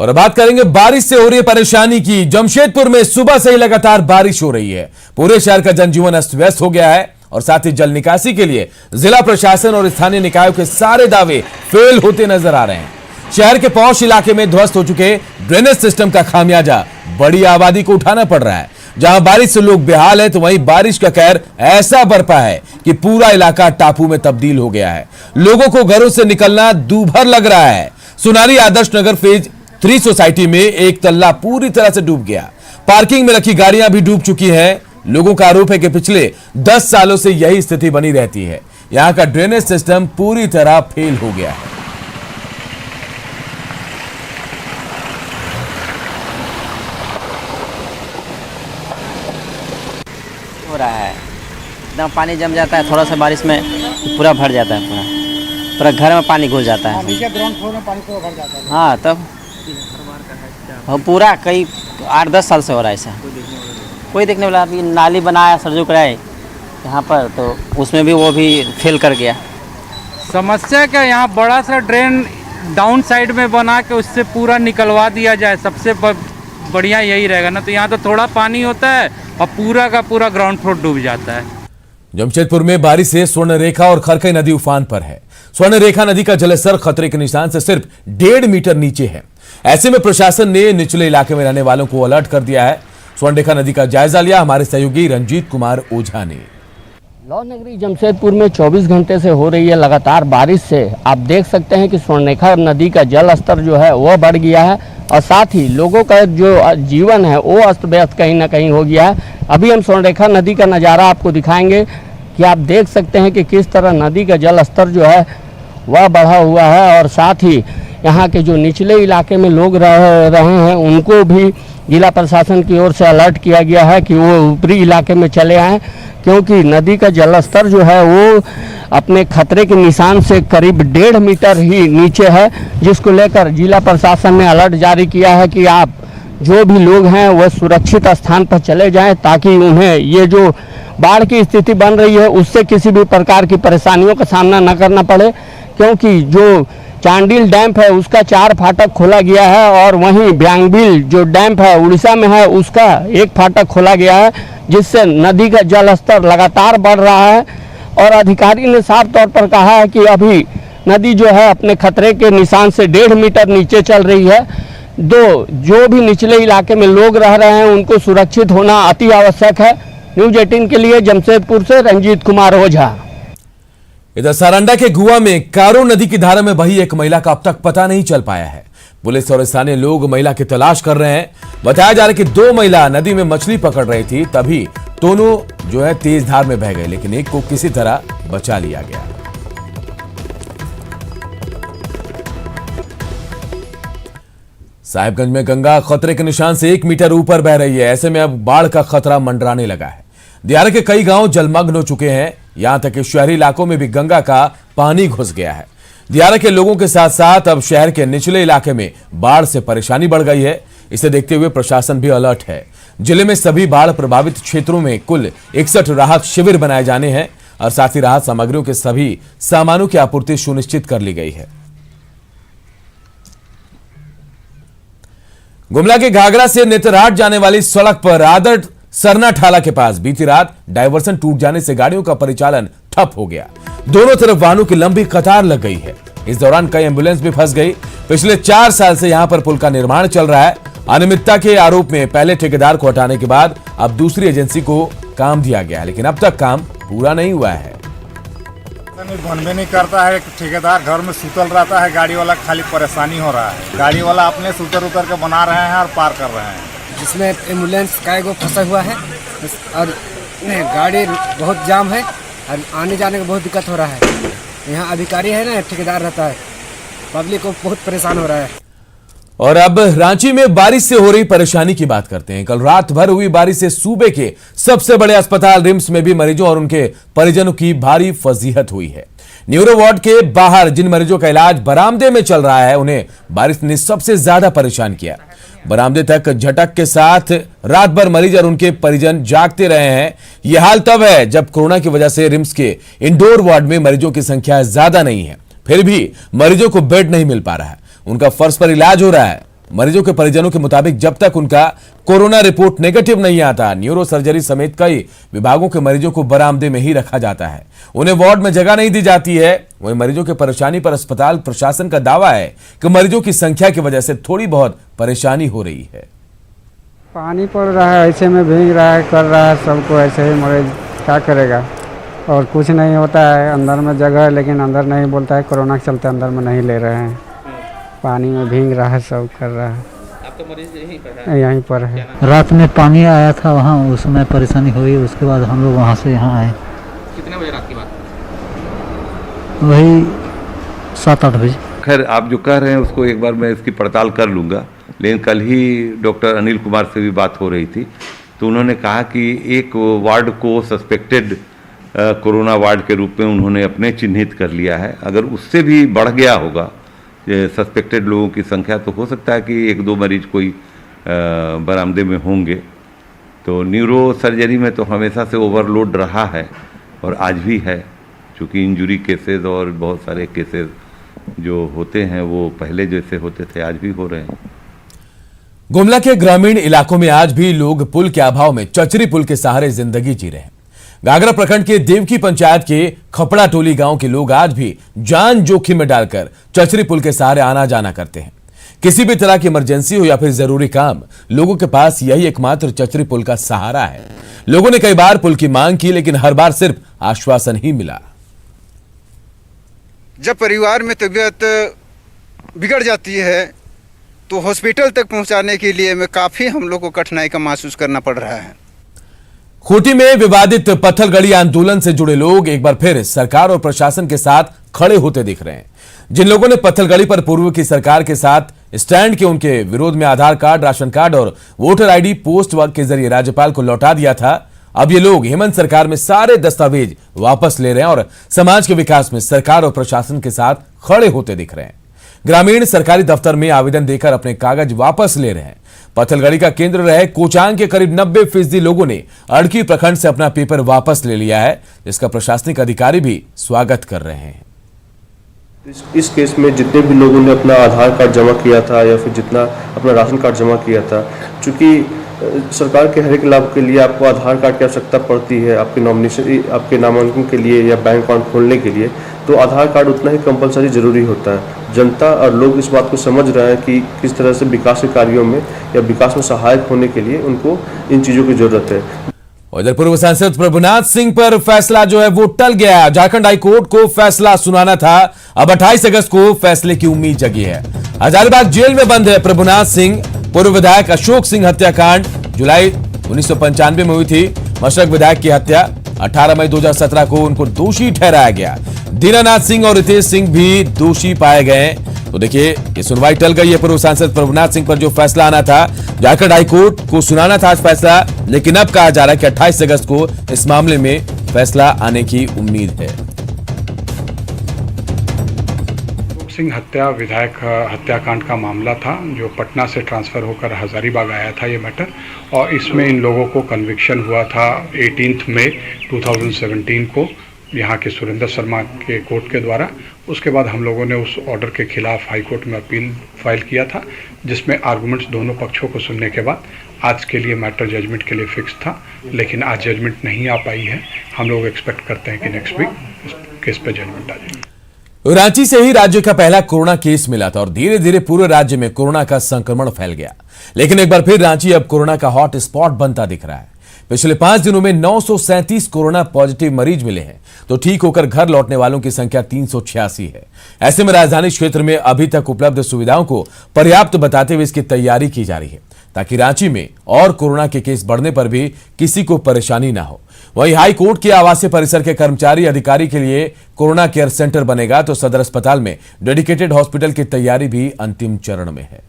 और बात करेंगे बारिश से हो रही परेशानी की। जमशेदपुर में सुबह से ही लगातार बारिश हो रही है। पूरे शहर का जनजीवन अस्त व्यस्त हो गया है और साथ ही जल निकासी के लिए जिला प्रशासन और स्थानीय निकायों के सारे दावे फेल होते नजर आ रहे हैं। शहर के पौष इलाके में ध्वस्त हो चुके ड्रेनेज सिस्टम का खामियाजा बड़ी आबादी को उठाना पड़ रहा है। जहां बारिश से लोग बेहाल है तो वहीं बारिश का कहर ऐसा बरपा है कि पूरा इलाका टापू में तब्दील हो गया है। लोगों को घरों से निकलना दूभर लग रहा है। सुनारी आदर्श नगर फेज 3 सोसाइटी में एक तल्ला पूरी तरह से डूब गया। पार्किंग में रखी गाड़ियां भी डूब चुकी हैं। लोगों का आरोप है कि पिछले 10 सालों से यही स्थिति बनी रहती है। यहां का ड्रेनेज सिस्टम पूरी तरह फेल हो गया है। हो रहा है, एकदम पानी जम जाता है। थोड़ा सा बारिश में पूरा भर जाता है, पूरा घर में पानी घुस जाता है। नीचे ग्राउंड फ्लोर में पानी पूरा भर जाता है। हाँ, तब पूरा कई 8-10 साल से हो रहा है ऐसा। कोई देखने वाला। अभी नाली बनाया सरजू कराए यहाँ पर, तो उसमें भी वो भी फेल कर गया। समस्या क्या, यहाँ बड़ा सा ड्रेन डाउन साइड में बना के उससे पूरा निकलवा दिया जाए, सबसे बढ़िया यही रहेगा ना। तो यहाँ तो थोड़ा पानी होता है और पूरा का पूरा ग्राउंड फ्लोर डूब जाता है। जमशेदपुर में बारिश से स्वर्णरेखा और खरकई नदी उफान पर है। स्वर्णरेखा नदी का जलस्तर खतरे के निशान से सिर्फ 1.5 मीटर नीचे है। ऐसे में प्रशासन ने निचले इलाके में रहने वालों को अलर्ट कर दिया है। स्वर्णरेखा नदी का जायजा लिया हमारे सहयोगी रंजीत कुमार ओझा ने। लॉ नगरी जमशेदपुर में 24 घंटे से हो रही है लगातार बारिश से आप देख सकते हैं कि स्वर्णरेखा नदी का जल स्तर जो है वह बढ़ गया है और साथ ही लोगों का जो जीवन है वो अस्त व्यस्त कहीं ना कहीं हो गया है। अभी हम स्वर्णरेखा नदी का नज़ारा आपको दिखाएंगे कि आप देख सकते हैं कि किस तरह नदी का जल स्तर जो है वह बढ़ा हुआ है और साथ ही यहाँ के जो निचले इलाके में लोग रह रहे हैं उनको भी जिला प्रशासन की ओर से अलर्ट किया गया है कि वो ऊपरी इलाके में चले आएँ, क्योंकि नदी का जलस्तर जो है वो अपने खतरे के निशान से करीब 1.5 मीटर ही नीचे है, जिसको लेकर जिला प्रशासन ने अलर्ट जारी किया है कि आप जो भी लोग हैं वह सुरक्षित स्थान पर चले जाएं, ताकि उन्हें ये जो बाढ़ की स्थिति बन रही है उससे किसी भी प्रकार की परेशानियों का सामना न करना पड़े। क्योंकि जो चांडिल डैम है उसका 4 फाटक खोला गया है और वहीं ब्यांगबिल जो डैम है उड़ीसा में है उसका 1 फाटक खोला गया है, जिससे नदी का जल स्तर लगातार बढ़ रहा है। और अधिकारी ने साफ तौर पर कहा है कि अभी नदी जो है अपने खतरे के निशान से 1.5 मीटर नीचे चल रही है। जो भी निचले इलाके में लोग रह रहे हैं उनको सुरक्षित होना अति आवश्यक है। न्यूज 18 के लिए जमशेदपुर से रंजीत कुमार ओझा। इधर सारंडा के गुआ में कारो नदी की धारा में बही एक महिला का अब तक पता नहीं चल पाया है। पुलिस और स्थानीय लोग महिला की तलाश कर रहे हैं। बताया जा रहा है कि 2 महिला नदी में मछली पकड़ रही थी, तभी दोनों जो है तेज धार में बह गए, लेकिन एक को किसी तरह बचा लिया गया। साहिबगंज में गंगा खतरे के निशान से 1 मीटर ऊपर बह रही है। ऐसे में अब बाढ़ का खतरा मंडराने लगा है। दियारा के कई गांव जलमग्न हो चुके हैं। यहां तक कि शहरी इलाकों में भी गंगा का पानी घुस गया है। दियारा के लोगों के साथ साथ अब शहर के निचले इलाके में बाढ़ से परेशानी बढ़ गई है। इसे देखते हुए प्रशासन भी अलर्ट है। जिले में सभी बाढ़ प्रभावित क्षेत्रों में कुल 61 राहत शिविर बनाए जाने हैं और साथ ही राहत सामग्रियों के सभी सामानों की आपूर्ति सुनिश्चित कर ली गई है। गुमला के घाघरा से नेतरहाट जाने वाली सड़क पर आदर्श सरना ठाला के पास बीती रात डायवर्सन टूट जाने से गाड़ियों का परिचालन ठप हो गया। दोनों तरफ वाहनों की लंबी कतार लग गई है। इस दौरान कई एम्बुलेंस भी फंस गई। पिछले 4 साल से यहां पर पुल का निर्माण चल रहा है। अनियमितता के आरोप में पहले ठेकेदार को हटाने के बाद अब दूसरी एजेंसी को काम दिया गया, लेकिन अब तक काम पूरा नहीं हुआ है। बनबे नहीं करता है, ठेकेदार घर में सुतल रहता है, गाड़ी वाला खाली परेशानी हो रहा है। गाड़ी वाला अपने से उतर के बना रहे हैं और पार कर रहे हैं, जिसमें एम्बुलेंस का एगो फंसा हुआ है और गाड़ी बहुत जाम है और आने जाने का बहुत दिक्कत हो रहा है। यहाँ अधिकारी है ना, ठेकेदार रहता है, पब्लिक को बहुत परेशान हो रहा है। और अब रांची में बारिश से हो रही परेशानी की बात करते हैं। कल रात भर हुई बारिश से सूबे के सबसे बड़े अस्पताल रिम्स में भी मरीजों और उनके परिजनों की भारी फजीहत हुई है। न्यूरो वार्ड के बाहर जिन मरीजों का इलाज बरामदे में चल रहा है उन्हें बारिश ने सबसे ज्यादा परेशान किया। बरामदे तक झटक के साथ रात भर मरीज और उनके परिजन जागते रहे हैं। यह हाल तब है जब कोरोना की वजह से रिम्स के इंडोर वार्ड में मरीजों की संख्या ज्यादा नहीं है, फिर भी मरीजों को बेड नहीं मिल पा रहा है। उनका फर्श पर इलाज हो रहा है। मरीजों के परिजनों के मुताबिक जब तक उनका कोरोना रिपोर्ट नेगेटिव नहीं आता, न्यूरो सर्जरी समेत कई विभागों के मरीजों को बरामदे में ही रखा जाता है। उन्हें वार्ड में जगह नहीं दी जाती है। वहीं मरीजों की परेशानी पर अस्पताल प्रशासन का दावा है कि मरीजों की संख्या की वजह से थोड़ी बहुत परेशानी हो रही है। पानी पड़ रहा है, ऐसे में भीग रहा है, कर रहा है सबको ऐसे ही, मरीज क्या करेगा। और कुछ नहीं होता है, अंदर में जगह है लेकिन अंदर नहीं बोलता है, कोरोना के चलते अंदर में नहीं ले रहे हैं। पानी में भीग रहा है, सब कर रहा है। आपका मरीज यहीं पर है। रात में पानी आया था वहाँ, उस समय परेशानी हुई, उसके बाद हम लोग वहाँ से यहाँ आए। कितने बजे रात की बात? वही 7-8 बजे। खैर, आप जो कह रहे हैं उसको एक बार मैं इसकी पड़ताल कर लूँगा, लेकिन कल ही डॉक्टर अनिल कुमार से भी बात हो रही थी, तो उन्होंने कहा कि एक वार्ड को सस्पेक्टेड कोरोना वार्ड के रूप में उन्होंने अपने चिन्हित कर लिया है। अगर उससे भी बढ़ गया होगा सस्पेक्टेड लोगों की संख्या, तो हो सकता है कि 1-2 मरीज कोई बरामदे में होंगे। तो न्यूरो सर्जरी में तो हमेशा से ओवरलोड रहा है और आज भी है, क्योंकि इंजरी केसेस और बहुत सारे केसेस जो होते हैं वो पहले जैसे होते थे आज भी हो रहे हैं। गुमला के ग्रामीण इलाकों में आज भी लोग पुल के अभाव में चचरी पुल के सहारे जिंदगी जी रहे हैं। गागरा प्रखंड के देवकी पंचायत के खपड़ा टोली गांव के लोग आज भी जान जोखिम में डालकर चचरी पुल के सहारे आना जाना करते हैं। किसी भी तरह की इमरजेंसी हो या फिर जरूरी काम, लोगों के पास यही एकमात्र चचरी पुल का सहारा है। लोगों ने कई बार पुल की मांग की, लेकिन हर बार सिर्फ आश्वासन ही मिला। जब परिवार में तबीयत बिगड़ जाती है तो हॉस्पिटल तक पहुंचाने के लिए में काफी हम लोग को कठिनाई का महसूस करना पड़ रहा है। खूंटी में विवादित पत्थलगड़ी आंदोलन से जुड़े लोग एक बार फिर सरकार और प्रशासन के साथ खड़े होते दिख रहे हैं। जिन लोगों ने पत्थलगड़ी पर पूर्व की सरकार के साथ स्टैंड के, उनके विरोध में आधार कार्ड, राशन कार्ड और वोटर आईडी पोस्ट वर्क के जरिए राज्यपाल को लौटा दिया था। अब ये लोग हेमंत सरकार में सारे दस्तावेज वापस ले रहे हैं और समाज के विकास में सरकार और प्रशासन के साथ खड़े होते दिख रहे हैं। ग्रामीण सरकारी दफ्तर में आवेदन देकर अपने कागज वापस ले रहे हैं। पत्थलगड़ी का केंद्र रहे कोचांग के करीब 90% लोगों ने अड़की प्रखंड से अपना पेपर वापस ले लिया है, जिसका प्रशासनिक अधिकारी भी स्वागत कर रहे हैं। इस केस में जितने भी लोगों ने अपना आधार कार्ड जमा किया था या फिर जितना अपना राशन कार्ड जमा किया था, चूंकि सरकार के हर एक लाभ के लिए आपको आधार कार्ड की आवश्यकता पड़ती है, आपके नॉमिनेशन, आपके नामांकन के लिए या बैंक अकाउंट खोलने के लिए, तो आधार कार्ड उतना ही कंपलसरी जरूरी होता है। जनता और लोग इस बात को समझ रहे हैं कि किस तरह से विकास के कार्यों में या विकास में सहायक होने के लिए उनको इन चीज़ों की जरूरत है। उधर पूर्व सांसद प्रभुनाथ सिंह पर फैसला जो है वो टल गया। झारखंड हाईकोर्ट को फैसला सुनाना था, अब 28 अगस्त को फैसले की उम्मीद जगी है। हजारीबाग जेल में बंद है प्रभुनाथ सिंह। पूर्व विधायक अशोक सिंह हत्याकांड जुलाई 1995 में हुई थी। मशरक विधायक की हत्या 18 मई 2017 को उनको दोषी ठहराया गया। दीनानाथ सिंह और रितेश सिंह भी दोषी पाए गए। तो देखिए, ये सुनवाई टल गई है। पूर्व सांसद प्रभुनाथ सिंह पर जो फैसला आना था, झारखंड हाईकोर्ट को सुनाना था आज फैसला, लेकिन अब कहा जा रहा है कि 28 अगस्त को इस मामले में फैसला आने की उम्मीद है। सिंह हत्या विधायक हत्याकांड का मामला था, जो पटना से ट्रांसफ़र होकर हजारीबाग आया था ये मैटर, और इसमें इन लोगों को कन्विक्शन हुआ था 18 मई 2017 को यहाँ के सुरेंद्र शर्मा के कोर्ट के द्वारा। उसके बाद हम लोगों ने उस ऑर्डर के खिलाफ हाई कोर्ट में अपील फाइल किया था, जिसमें आर्गूमेंट्स दोनों पक्षों को सुनने के बाद आज के लिए मैटर जजमेंट के लिए फिक्स था, लेकिन आज जजमेंट नहीं आ पाई है। हम लोग एक्सपेक्ट करते हैं कि नेक्स्ट वीक इस केस पे जजमेंट आ जाएगी। रांची से ही राज्य का पहला कोरोना केस मिला था और धीरे धीरे पूरे राज्य में कोरोना का संक्रमण फैल गया। लेकिन एक बार फिर रांची अब कोरोना का हॉट स्पॉट बनता दिख रहा है। पिछले 5 दिनों में 937 कोरोना पॉजिटिव मरीज मिले हैं, तो ठीक होकर घर लौटने वालों की संख्या 386 है। ऐसे में राजधानी क्षेत्र में अभी तक उपलब्ध सुविधाओं को पर्याप्त बताते हुए इसकी तैयारी की जा रही है, ताकि रांची में और कोरोना के केस बढ़ने पर भी किसी को परेशानी ना हो। वहीं हाई कोर्ट के आवासीय परिसर के कर्मचारी अधिकारी के लिए कोरोना केयर सेंटर बनेगा, तो सदर अस्पताल में डेडिकेटेड हॉस्पिटल की तैयारी भी अंतिम चरण में है।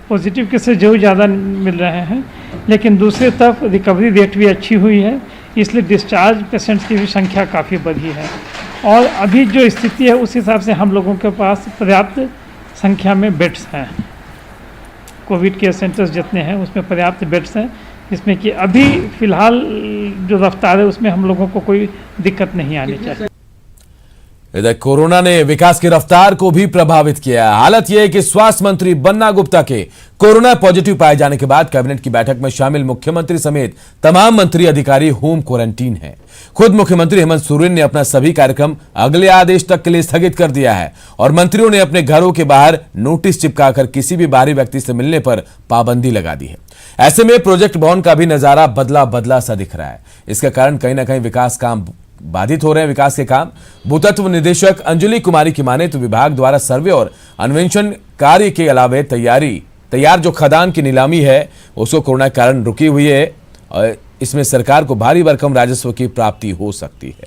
पॉजिटिव केसेस जो ज़्यादा मिल रहे हैं, लेकिन दूसरी तरफ रिकवरी रेट भी अच्छी हुई है, इसलिए डिस्चार्ज पेशेंट्स की भी संख्या काफ़ी बढ़ी है। और अभी जो स्थिति है उस हिसाब से हम लोगों के पास पर्याप्त संख्या में बेड्स हैं। कोविड केयर सेंटर्स जितने हैं उसमें पर्याप्त बेड्स हैं, जिसमें कि अभी फिलहाल जो रफ्तार है उसमें हम लोगों को कोई दिक्कत नहीं आनी चाहिए। इधर कोरोना ने विकास की रफ्तार को भी प्रभावित किया है। हालत यह है कि स्वास्थ्य मंत्री बन्ना गुप्ता के कोरोना पॉजिटिव पाए जाने के बाद कैबिनेट की बैठक में शामिल मुख्यमंत्री समेत तमाम मंत्री अधिकारी होम क्वारंटीन हैं। खुद मुख्यमंत्री हेमंत सोरेन ने अपना सभी कार्यक्रम अगले आदेश तक के लिए स्थगित कर दिया है और मंत्रियों ने अपने घरों के बाहर नोटिस चिपकाकर किसी भी बाहरी व्यक्ति से मिलने पर पाबंदी लगा दी है। ऐसे में प्रोजेक्ट भवन का भी नजारा बदला बदला सा दिख रहा है। इसके कारण कहीं ना कहीं विकास काम बाधित हो रहे हैं। विकास के काम भूतत्व निदेशक अंजलि कुमारी की माने तो विभाग द्वारा सर्वे और अन्वेषण कार्य के अलावे तैयार जो खदान की नीलामी है उसको कोरोना के कारण रुकी हुई है और इसमें सरकार को भारी भरकम राजस्व की प्राप्ति हो सकती है।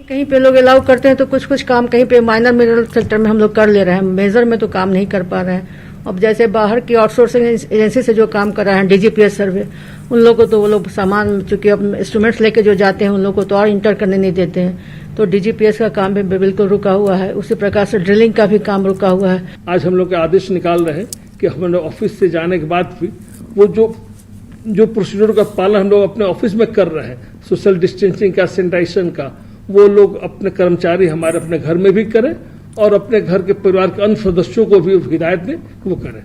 कहीं पे लोग अलाउ करते हैं तो कुछ काम कहीं पे माइनर मिनरल सेक्टर में हम लोग कर ले रहे हैं, मेजर में तो काम नहीं कर पा रहे हैं। अब जैसे बाहर की आउटसोर्सिंग एजेंसी से जो काम कर रहे हैं डीजीपीएस सर्वे, उन लोगों को तो वो लोग सामान चूंकि अब इंस्ट्रूमेंट्स लेके जो जाते हैं उन लोगों को तो और इंटर करने नहीं देते हैं, तो डीजीपीएस का काम भी बिल्कुल रुका हुआ है। उसी प्रकार से ड्रिलिंग का भी काम रुका हुआ है। आज हम लोग के आदेश निकाल रहे हैं कि हम लोग ऑफिस से जाने के बाद भी वो जो प्रोसीजर का पालन हम लोग अपने ऑफिस में कर रहे हैं, सोशल डिस्टेंसिंग का, सैनिटाइजेशन का, वो लोग अपने कर्मचारी हमारे अपने घर में भी करें और अपने घर के परिवार के अन्य सदस्यों को भी हिदायत दें वो करें।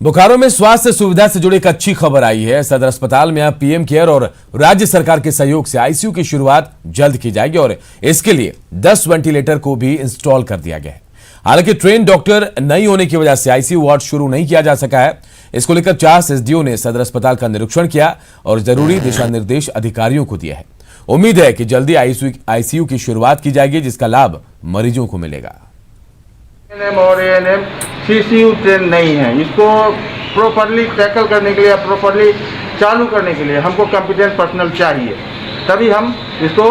बोकारो में स्वास्थ्य सुविधा से जुड़ी एक अच्छी खबर आई है। सदर अस्पताल में अब पीएम केयर और राज्य सरकार के सहयोग से आईसीयू की शुरुआत जल्द की जाएगी और इसके लिए 10 वेंटिलेटर को भी इंस्टॉल कर दिया गया है। हालांकि ट्रेन डॉक्टर नहीं होने की वजह से आईसीयू वार्ड शुरू नहीं किया जा सका है। इसको लेकर 4 एसडीओ ने सदर अस्पताल का निरीक्षण किया और जरूरी दिशा निर्देश अधिकारियों को दिया है। उम्मीद है कि जल्दी आईसीयू की शुरुआत की जाएगी जिसका लाभ मरीजों को मिलेगा। एएनएम और एएनएम सीसीयू ट्रेन नहीं है, इसको प्रॉपरली टैकल करने के लिए, प्रॉपरली चालू करने के लिए हमको कॉम्पिटेंट पर्सनल चाहिए, तभी हम इसको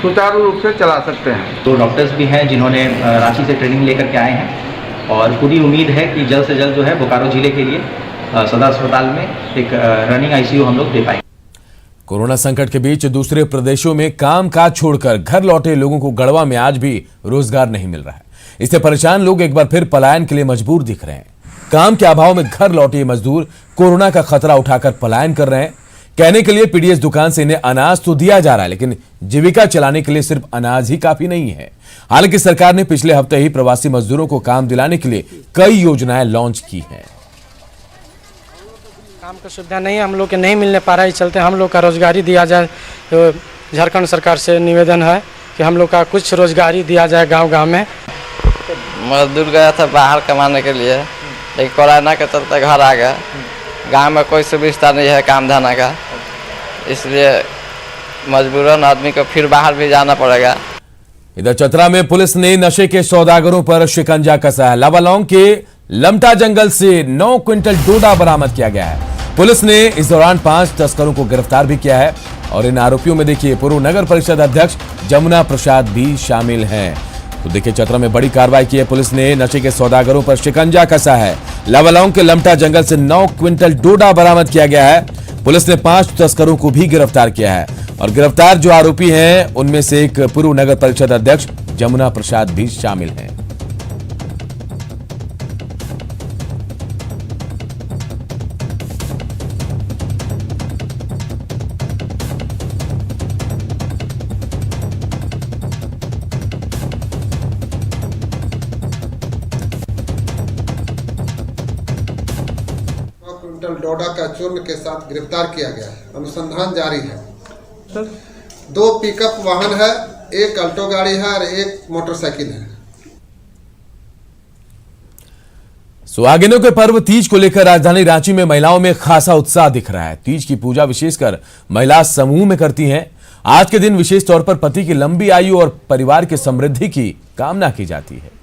सुचारू रूप से चला सकते हैं। तो डॉक्टर्स भी हैं जिन्होंने रांची से ट्रेनिंग लेकर के आए हैं और पूरी उम्मीद है कि जल्द से जल्द जो है बोकारो जिले के लिए सदर अस्पताल में एक रनिंग आईसीयू हम लोग दे पाएंगे। कोरोना संकट के बीच दूसरे प्रदेशों में काम काज छोड़कर घर लौटे लोगों को गढ़वा में आज भी रोजगार नहीं मिल रहा है। इससे परेशान लोग एक बार फिर पलायन के लिए मजबूर दिख रहे हैं। काम के अभाव में घर लौटे मजदूर कोरोना का खतरा उठाकर पलायन कर रहे हैं। कहने के लिए पीडीएस दुकान से इन्हें अनाज तो दिया जा रहा है, लेकिन जीविका चलाने के लिए सिर्फ अनाज ही काफी नहीं है। हालांकि सरकार ने पिछले हफ्ते ही प्रवासी मजदूरों को काम दिलाने के लिए कई योजनाएं लॉन्च की हैं। काम की सुविधा नहीं हम लोग के नहीं मिलने पा रहा है, इस चलते हम लोग का रोजगारी दिया जाए। तो झारखंड सरकार से निवेदन है कि हम लोग का कुछ रोजगारी दिया जाए गांव-गांव में। मजदूर गया था बाहर कमाने के लिए, लेकिन कोरोना के चलते घर आ गया। गांव में कोई सुविधा नहीं है काम धंधा का, इसलिए मजबूरन आदमी को फिर बाहर भी जाना पड़ेगा। इधर चतरा में पुलिस ने नशे के सौदागरों पर शिकंजा कसा है। लावालौंग के लमटा जंगल से 9 क्विंटल डोडा बरामद किया गया है। पुलिस ने इस दौरान 5 तस्करों को गिरफ्तार भी किया है और इन आरोपियों में देखिए पूर्व नगर परिषद अध्यक्ष जमुना प्रसाद भी शामिल हैं। तो देखिए चतरा में बड़ी कार्रवाई की है पुलिस ने, नशे के सौदागरों पर शिकंजा कसा है। लावालौंग के लमटा जंगल से 9 क्विंटल डोडा बरामद किया गया है। पुलिस ने 5 तस्करों को भी गिरफ्तार किया है और गिरफ्तार जो आरोपी हैं उनमें से एक पूर्व नगर परिषद अध्यक्ष जमुना प्रसाद भी शामिल हैं। डोडा का चूर्ण के साथ गिरफ्तार किया गया है। अनुसंधान जारी है। 2 पिकअप वाहन है, 1 अल्टो गाड़ी है और 1 मोटरसाइकिल है। सुहागिनों के पर्व तीज को लेकर राजधानी रांची में महिलाओं में खासा उत्साह दिख रहा है। तीज की पूजा विशेषकर महिला समूह में करती हैं। आज के दिन विशेष तौर पर पति की लंबी आयु और परिवार की समृद्धि की कामना की जाती है।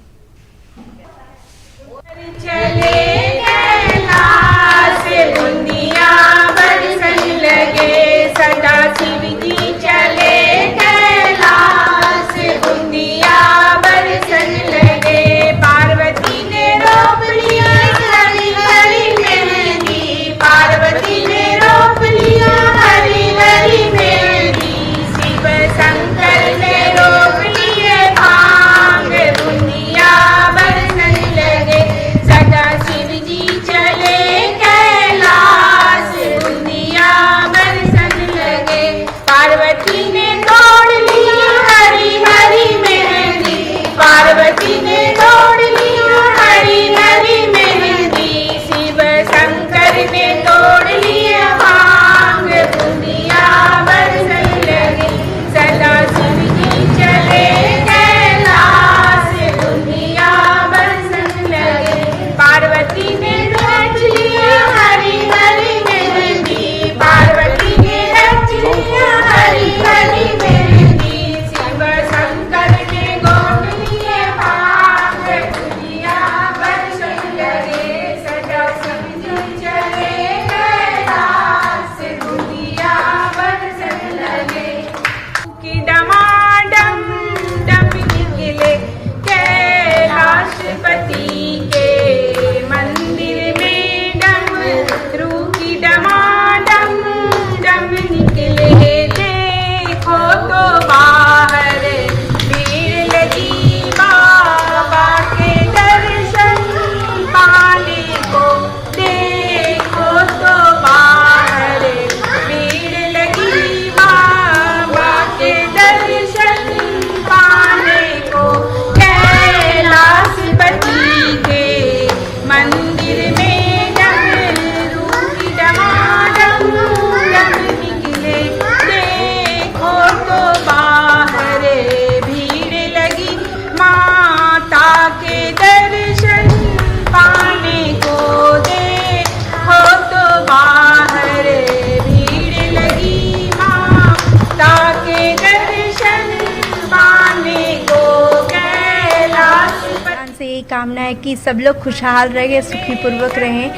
यही कामना है कि सब लोग खुशहाल रहें, सुखीपूर्वक रहें,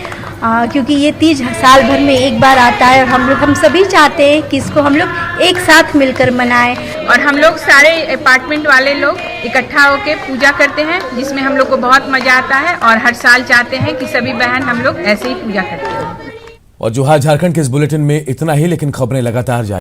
क्योंकि ये तीज साल भर में एक बार आता है और हम सभी चाहते हैं कि इसको हम लोग एक साथ मिलकर मनाएं। और हम लोग सारे अपार्टमेंट वाले लोग इकट्ठा होकर पूजा करते हैं, जिसमें हम लोग को बहुत मजा आता है और हर साल चाहते हैं कि सभी बहन हम लोग ऐसे ही पूजा करते हैं। और जो झारखंड के इस बुलेटिन में इतना ही, लेकिन खबरें लगातार जारी।